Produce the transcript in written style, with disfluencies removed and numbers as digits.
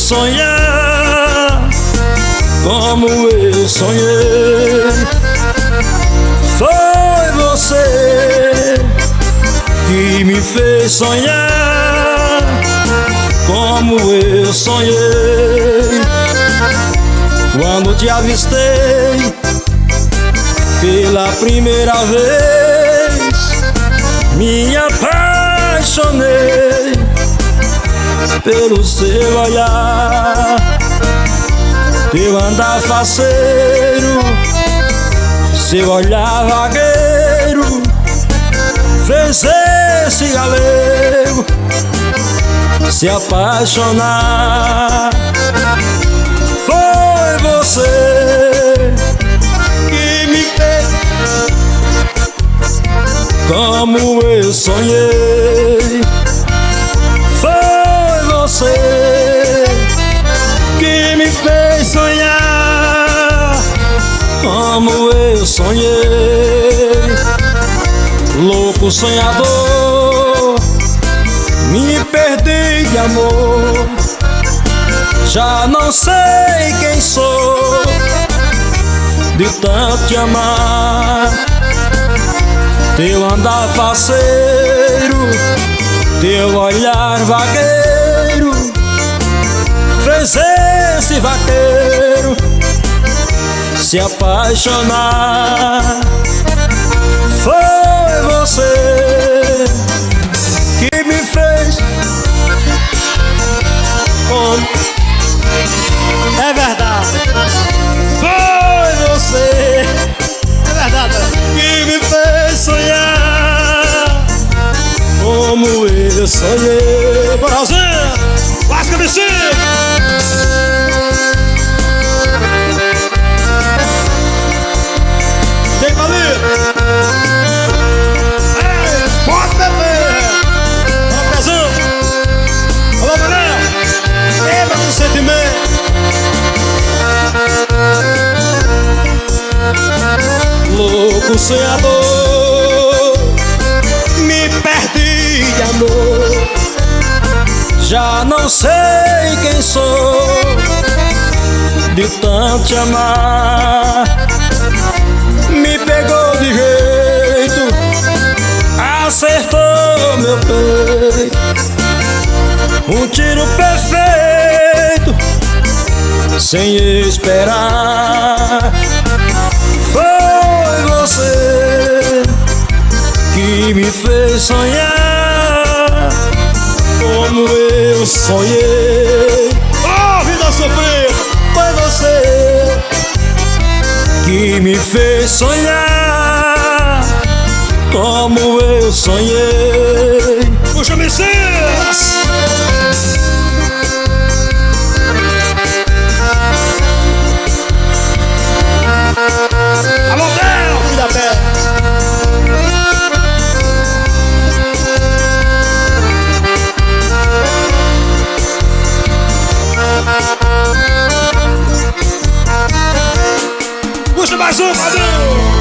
sonhar, como eu sonhei. Foi você que me fez sonhar, como eu sonhei. Quando te avistei pela primeira vez, me apaixonei pelo seu olhar, teu andar faceiro, seu olhar vagueiro, fez esse galego se apaixonar. Foi você que me fez como eu sonhei. Foi você que me fez sonhar, como eu sonhei. Louco sonhador, me perdi de amor, já não sei quem sou, de tanto te amar. Teu andar faceiro, teu olhar vagueiro, fez esse vaqueiro se apaixonar. Foi você que me fez como... É verdade. Foi você, É verdade. que me fez sonhar, como eu sonhei. Moralzinha, lasca de si. Tem palito. Pode beber. Vamos, Pezão. Alô, Manel. Beba com sentimento. Louco sonhador, me perdi de amor, já não sei quem sou, de tanto te amar. Me pegou de jeito, acertou meu peito, um tiro perfeito, sem esperar. Foi você que me fez sonhar, como eu sonhei. Oh, vida sofrida. Foi você que me fez sonhar, como eu sonhei. Puxa, Messias. Alô, Del, filho da pé. Puxa mais um, padrão.